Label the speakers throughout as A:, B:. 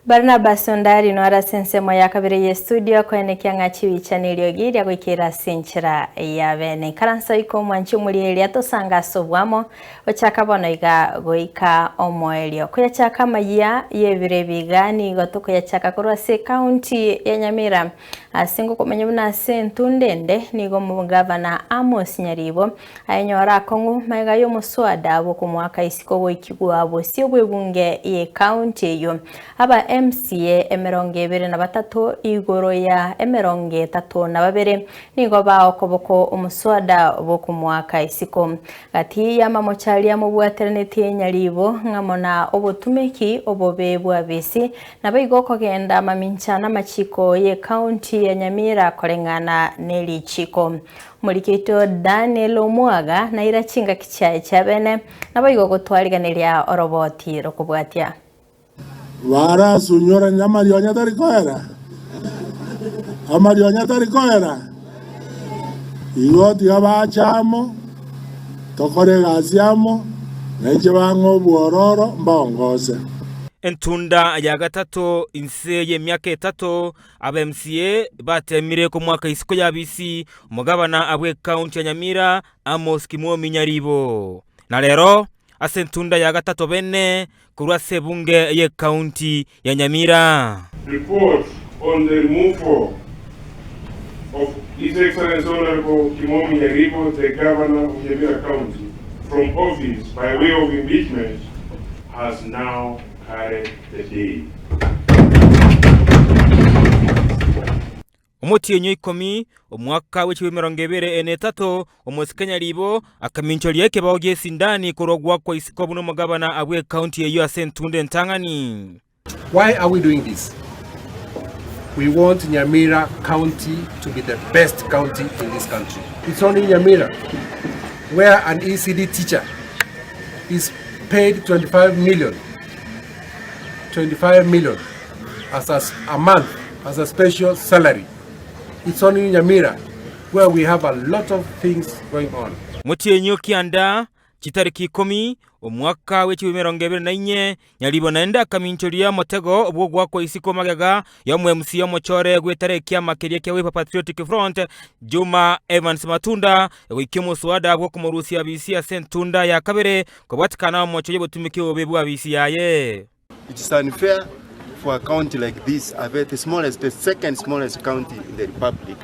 A: Barnabas Ondari no arasensemo ya kabiri ye studio kwenekya ngachiwi chanelio giria gwikira senchera ya bene karansa iko mwanchi muri ya tosanga sobwamo ochakabono iga goika omoelio kuyachaka maya yebire bigani gotoko yachaka korwa se county ya Nyamira asingo komenye buna sentundende nigo mu governor Amos Nyaribo ayonyora kongu maiga yo muswada bo kumwaka isiko goikigwa abo sio bwebunge ye county yo aba MCA emeronge na batatu igoro ya emeronge tatu na babere nigo baokoboko umuswada bo kumwaka isiko gati ya mamochali ya mu alternate Nyaribo ngamona obotumeki obobe bwa bisi na bigo kogenda maminchana machiko ye county ya Nyamira kolengana neli chiko Mulikito Daniel Omwaga na irachinga kichaye chabene na bigo gotwaliganelia oroboti rokubwatia
B: Vara sunyora nyamarionya tarikoera. Amarionya tarikoera. Igoti abachamo. Tokore gaziamo. Neche bango buororo mbongose.
C: Entunda ya gatatu inse ye myaka etatu aba MCA batemire ku mwaka isiko ya BC umugabana abwe county ya Nyamira Amos Kimomi Nyaribo. Na lero asentunda ya gatatu bene kurwa sebunge ye county ya Nyamira.
D: Report on the removal of His Excellency Honorable Kimomi Nyaribo, the Governor of Nyamira County, from office by way of impeachment has now carried the day.
C: Umuti yenyo ikomi umwaka w'ekibemerongebere enetato Amos Nyaribo akamincholi yake baogie sindani kurogwa kwa isiko buno mugabana abwe county ya yo asentunde ntangani.
E: Why are we doing this? We want Nyamira County to be the best county in this country. It's only Nyamira where an ECD teacher is paid 25 million as a month as a special salary. It's only Nyamira where we have a lot of things going on.
C: Mutienyo kianda chitariki 10 omwaka w'ekibemerongebere na inye Nyaribo naenda kamincholia motego obwogwa kwa isiko magaga ya MC ya mochore gwetareki ya makeria kya Wiper Patriotic Front Juma Evans Matunda wikimo swada bwo kumurusi ya BC ya sentunda ya kabere kubatikana mochoye botumiki obebu ya BC yaye.
F: It is unfair for a county like this, the second smallest county in the republic,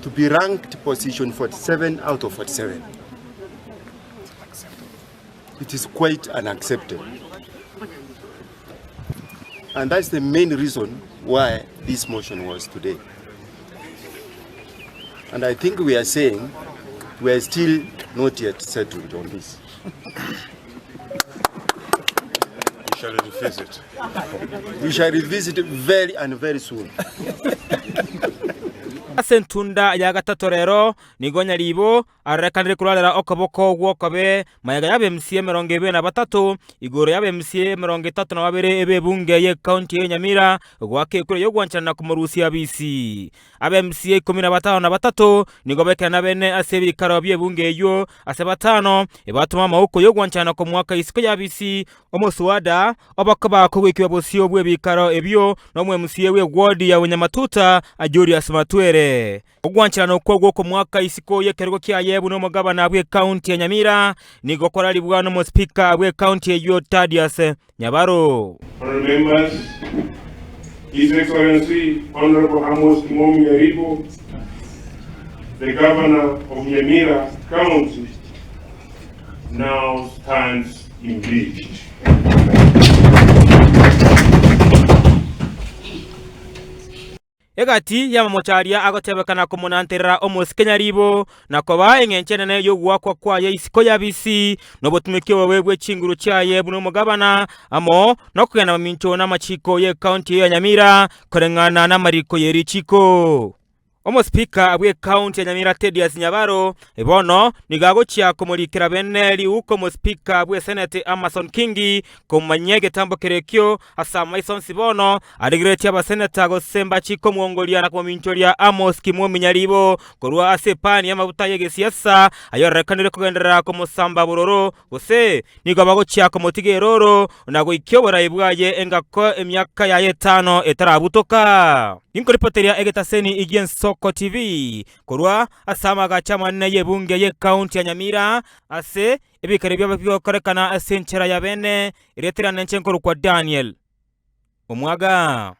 F: to be ranked position 47 out of 47. It is quite unacceptable. And that's the main reason why this motion was today. And I think we are saying we are still not yet settled on this. We shall revisit it very soon.
C: Sentunda ya gatatu rero nigo Nyaribo arakanire kuralera okoboko gwokobe mayaga ya MCA 23 igoro ya MCA 32 ebe bunge ye county ya Nyamira gwake kure yo gwanchana ku murusi ya BC aba MCA 15 nigo bekana bene asebi karabye bunge yo asebatano ebatuma mauko yo gwanchana ku mwaka isiko ya BC omuswada obakaba ko gwikiwa bosio bwe bikaro ebyo no mu MCA we ward ya Nyamatuta ajuri asmatwere Ogwanchana kwa ku mwaka isiko ye kergo kya yebu no mugabana abwe county ya Nyamira nigo koralibwa no speaker abwe county yo Thaddeus Nyabaro.
D: Honorable members, His Excellency Honorable Amos Kimomi Nyaribo, the Governor of Nyamira County, now stands impeached.
C: Egati ya mamocharia agotebekana kumunanterera Amos Nyaribo na koba engenchenene yo gwakwa kwa ye isiko ya BC no botumike webwe chinguru cyaye buno mugabana amo no kugana mamincho na machiko ye county ya Nyamira korengana na mariko yeri chiko Omuspika abwe county ya Nyamira Thaddeus Nyabaro ebono nigagochia kumulikira beneli uko muspika abwe senate Amason Kingi kumanyege tambo kerekyo asa Mason Sibono adigretia ba senator gosemba chiko muongolia na kumincholia Amos Kimomi Nyaribo korwa asepani amabuta yege siasa ayorekanire kugendera ko musamba buroro gose nigabagochia kumutigeroro nago ikyobora ibwaye engako emyaka ya 5 etarabutoka. Inkoripoteria Egetaseni Igien Soko TV korwa asama gachama nne yebunge ye county ya Nyamira ase ebikaribya babyo korekana asenchera ya bene iretira nenche nkuru kwa Daniel Omwaga.